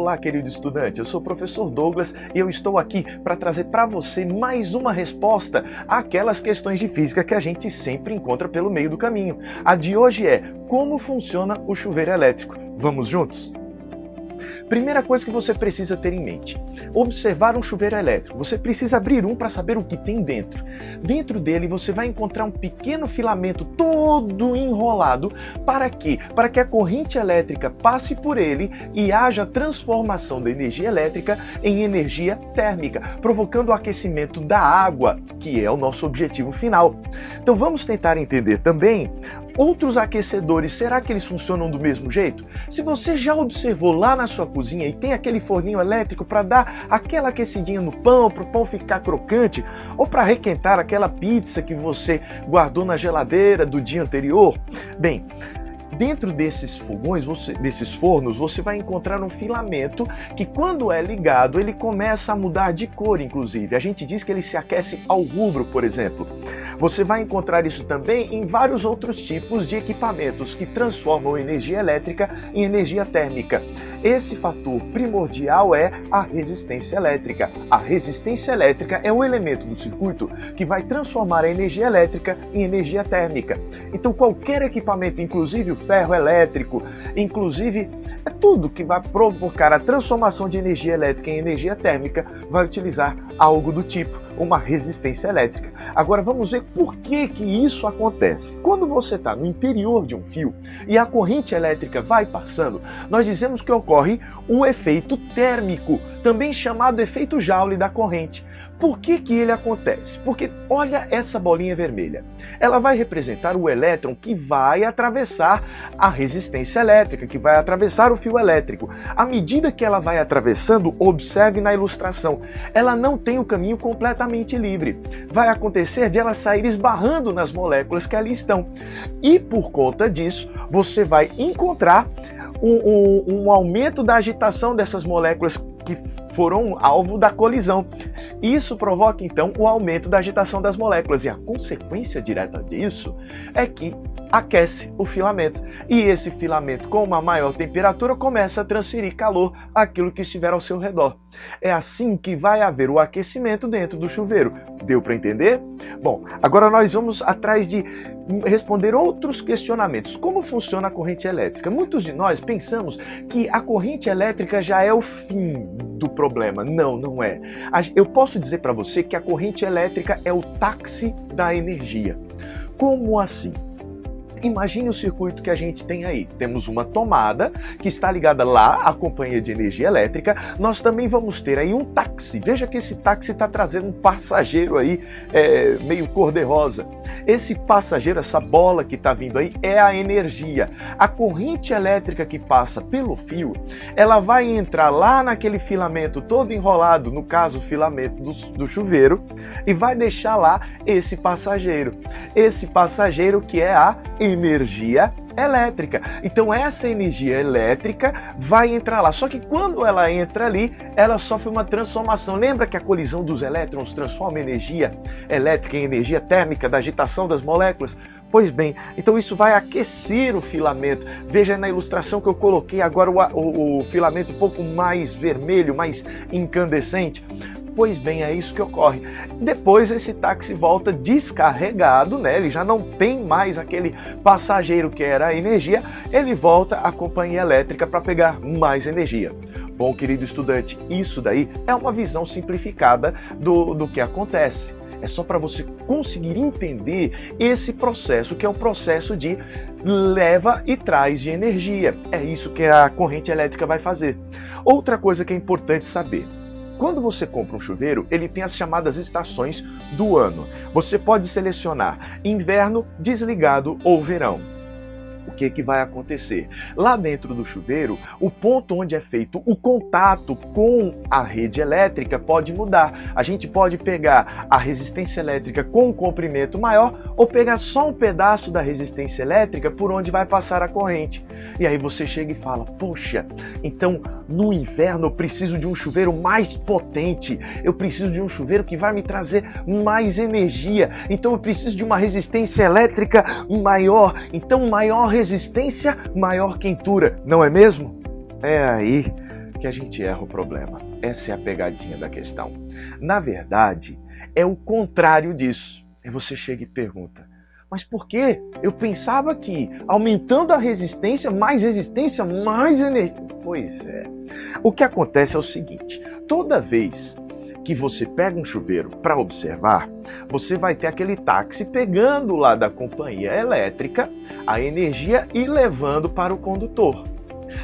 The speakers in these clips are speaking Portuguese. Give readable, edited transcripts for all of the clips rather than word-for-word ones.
Olá, querido estudante, eu sou o professor Douglas e eu estou aqui para trazer para você mais uma resposta àquelas questões de física que a gente sempre encontra pelo meio do caminho. A de hoje é: como funciona o chuveiro elétrico? Vamos juntos? Primeira coisa que você precisa ter em mente: observar um chuveiro elétrico. Você precisa abrir um para saber o que tem dentro. Dentro dele você vai encontrar um pequeno filamento todo enrolado. Para quê? Para que a corrente elétrica passe por ele e haja transformação da energia elétrica em energia térmica, provocando o aquecimento da água, que é o nosso objetivo final. Então vamos tentar entender também outros aquecedores. Será que eles funcionam do mesmo jeito? Se você já observou lá na sua cozinha e tem aquele forninho elétrico para dar aquela aquecidinha no pão, para o pão ficar crocante, ou para requentar aquela pizza que você guardou na geladeira do dia anterior, bem, dentro desses fogões, desses fornos, você vai encontrar um filamento que, quando é ligado, ele começa a mudar de cor, inclusive. A gente diz que ele se aquece ao rubro, por exemplo. Você vai encontrar isso também em vários outros tipos de equipamentos que transformam energia elétrica em energia térmica. Esse fator primordial é a resistência elétrica. A resistência elétrica é o elemento do circuito que vai transformar a energia elétrica em energia térmica. Então, qualquer equipamento, inclusive o ferro elétrico, inclusive é tudo que vai provocar a transformação de energia elétrica em energia térmica, vai utilizar algo do tipo uma resistência elétrica. Agora vamos ver por que isso acontece. Quando você está no interior de um fio e a corrente elétrica vai passando, nós dizemos que ocorre o efeito térmico, também chamado efeito Joule da corrente. Por que ele acontece? Porque olha essa bolinha vermelha. Ela vai representar o elétron que vai atravessar a resistência elétrica, que vai atravessar o fio elétrico. À medida que ela vai atravessando, observe na ilustração, ela não tem o caminho completamente livre. Vai acontecer de ela sair esbarrando nas moléculas que ali estão. E por conta disso, você vai encontrar um aumento da agitação dessas moléculas que foram alvo da colisão. Isso provoca então o aumento da agitação das moléculas e a consequência direta disso é que aquece o filamento. E esse filamento, com uma maior temperatura, começa a transferir calor àquilo que estiver ao seu redor. É assim que vai haver o aquecimento dentro do chuveiro. Deu para entender? Bom, agora nós vamos atrás de responder outros questionamentos. Como funciona a corrente elétrica? Muitos de nós pensamos que a corrente elétrica já é o fim do problema. Não, não é. Eu posso dizer para você que a corrente elétrica é o táxi da energia. Como assim? Imagine o circuito que a gente tem aí. Temos uma tomada que está ligada lá à companhia de energia elétrica. Nós também vamos ter aí um táxi. Veja que esse táxi está trazendo um passageiro aí meio cor-de-rosa. Esse passageiro, essa bola que está vindo aí, é a energia. A corrente elétrica que passa pelo fio, ela vai entrar lá naquele filamento todo enrolado, no caso o filamento do chuveiro, e vai deixar lá esse passageiro. Esse passageiro que é a energia elétrica. Então essa energia elétrica vai entrar lá. Só que quando ela entra ali, ela sofre uma transformação. Lembra que a colisão dos elétrons transforma a energia elétrica em energia térmica da agitação das moléculas? Pois bem, então isso vai aquecer o filamento. Veja na ilustração que eu coloquei agora o filamento um pouco mais vermelho, mais incandescente. Pois bem, é isso que ocorre. Depois esse táxi volta descarregado, né? Ele já não tem mais aquele passageiro que era a energia, ele volta à companhia elétrica para pegar mais energia. Bom, querido estudante, isso daí é uma visão simplificada do que acontece. É só para você conseguir entender esse processo, que é o processo de leva e traz de energia. É isso que a corrente elétrica vai fazer. Outra coisa que é importante saber: quando você compra um chuveiro, ele tem as chamadas estações do ano. Você pode selecionar inverno, desligado ou verão. O que vai acontecer? Lá dentro do chuveiro, o ponto onde é feito o contato com a rede elétrica pode mudar. A gente pode pegar a resistência elétrica com um comprimento maior ou pegar só um pedaço da resistência elétrica por onde vai passar a corrente. E aí você chega e fala: poxa, então no inverno eu preciso de um chuveiro mais potente, eu preciso de um chuveiro que vai me trazer mais energia, então eu preciso de uma resistência elétrica maior, então maior resistência, maior quentura, não é mesmo? É aí que a gente erra o problema. Essa é a pegadinha da questão. Na verdade, é o contrário disso. E você chega e pergunta, mas por quê? Eu pensava que aumentando a resistência, mais energia. Pois é. O que acontece é o seguinte, toda vez que você pega um chuveiro para observar, você vai ter aquele táxi pegando lá da companhia elétrica a energia e levando para o condutor.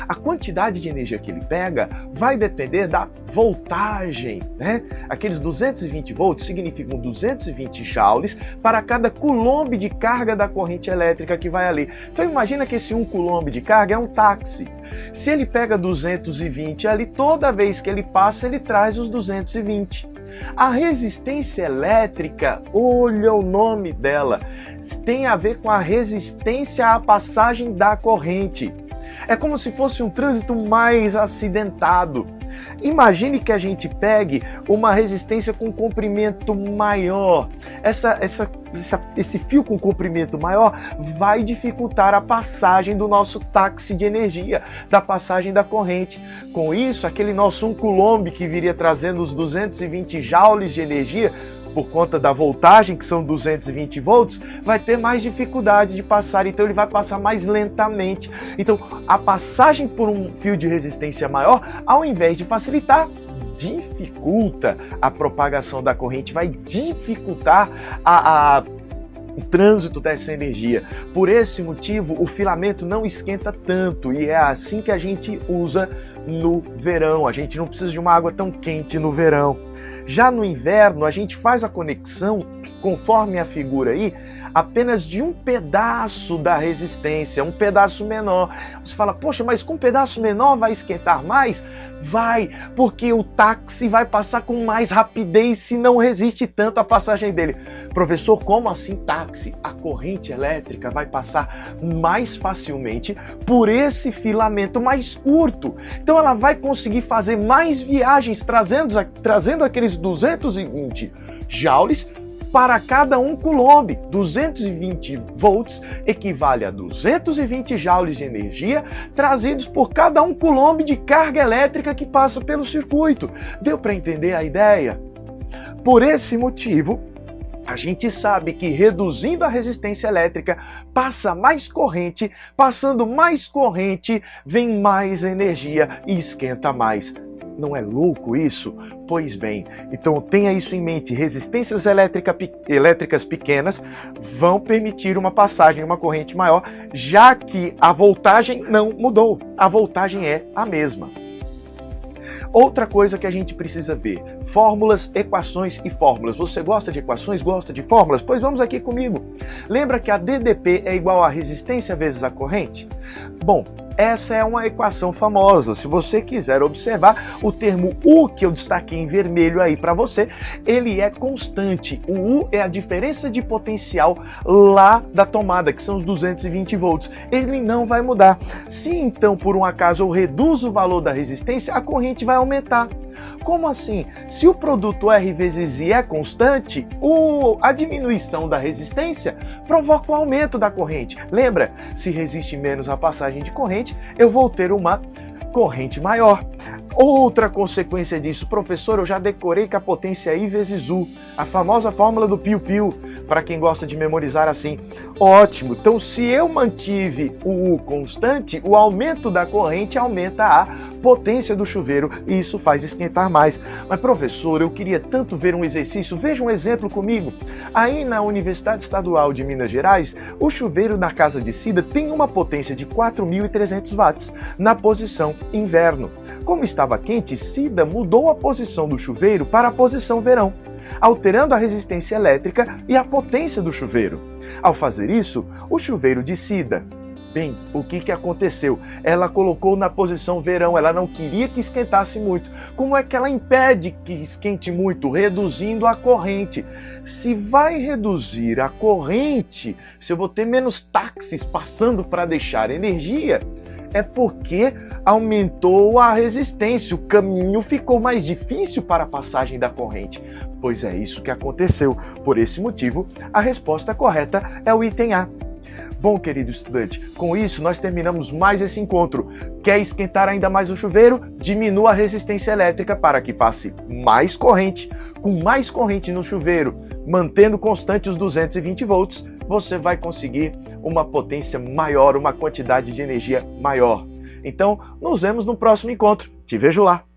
A quantidade de energia que ele pega vai depender da voltagem, né? Aqueles 220 volts significam 220 joules para cada coulomb de carga da corrente elétrica que vai ali. Então imagina que esse 1 coulomb de carga é um táxi. Se ele pega 220 ali, toda vez que ele passa, ele traz os 220. A resistência elétrica, olha o nome dela, tem a ver com a resistência à passagem da corrente. É como se fosse um trânsito mais acidentado. Imagine que a gente pegue uma resistência com comprimento maior. Esse fio com comprimento maior vai dificultar a passagem do nosso táxi de energia, da passagem da corrente. Com isso, aquele nosso 1 coulomb que viria trazendo os 220 joules de energia, por conta da voltagem, que são 220 volts, vai ter mais dificuldade de passar, então ele vai passar mais lentamente. Então, a passagem por um fio de resistência maior, ao invés de facilitar, dificulta a propagação da corrente, vai dificultar o trânsito dessa energia. Por esse motivo, o filamento não esquenta tanto e é assim que a gente usa no verão. A gente não precisa de uma água tão quente no verão. Já no inverno, a gente faz a conexão, conforme a figura aí, apenas de um pedaço da resistência, um pedaço menor. Você fala, poxa, mas com um pedaço menor vai esquentar mais? Vai, porque o táxi vai passar com mais rapidez se não resiste tanto a passagem dele. Professor, como assim táxi? A corrente elétrica vai passar mais facilmente por esse filamento mais curto. Então ela vai conseguir fazer mais viagens, trazendo aqueles 220 joules para cada 1 coulomb. 220 volts equivale a 220 joules de energia trazidos por cada 1 coulomb de carga elétrica que passa pelo circuito. Deu para entender a ideia? Por esse motivo, a gente sabe que reduzindo a resistência elétrica, passa mais corrente, passando mais corrente, vem mais energia e esquenta mais. Não é louco isso? Pois bem, então tenha isso em mente, resistências elétricas pequenas vão permitir uma passagem, uma corrente maior, já que a voltagem não mudou, a voltagem é a mesma. Outra coisa que a gente precisa ver, fórmulas, equações e fórmulas. Você gosta de equações, gosta de fórmulas? Pois vamos aqui comigo. Lembra que a DDP é igual a resistência vezes a corrente? Bom, essa é uma equação famosa. Se você quiser observar, o termo U, que eu destaquei em vermelho aí para você, ele é constante. O U é a diferença de potencial lá da tomada, que são os 220 volts. Ele não vai mudar. Se então, por um acaso, eu reduzo o valor da resistência, a corrente vai aumentar. Como assim? Se o produto R vezes I é constante, a diminuição da resistência provoca o aumento da corrente. Lembra? Se resiste menos a passagem de corrente, eu vou ter uma corrente maior. Outra consequência disso, professor, eu já decorei que a potência é I vezes U, a famosa fórmula do piu-piu, para quem gosta de memorizar assim. Ótimo, então se eu mantive o U constante, o aumento da corrente aumenta a potência do chuveiro e isso faz esquentar mais. Mas professor, eu queria tanto ver um exercício, veja um exemplo comigo. Aí na Universidade Estadual de Minas Gerais, o chuveiro na casa de Cida tem uma potência de 4.300 watts na posição inverno. Como estava quente, Cida mudou a posição do chuveiro para a posição verão, alterando a resistência elétrica e a potência do chuveiro. Ao fazer isso, o chuveiro de Cida, bem, o que aconteceu? Ela colocou na posição verão, ela não queria que esquentasse muito. Como é que ela impede que esquente muito? Reduzindo a corrente. Se vai reduzir a corrente, se eu vou ter menos táxis passando para deixar energia, é porque aumentou a resistência, o caminho ficou mais difícil para a passagem da corrente. Pois é isso que aconteceu. Por esse motivo, a resposta correta é o item A. Bom, querido estudante, com isso nós terminamos mais esse encontro. Quer esquentar ainda mais o chuveiro? Diminua a resistência elétrica para que passe mais corrente. Com mais corrente no chuveiro, mantendo constante os 220 volts, você vai conseguir uma potência maior, uma quantidade de energia maior. Então, nos vemos no próximo encontro. Te vejo lá!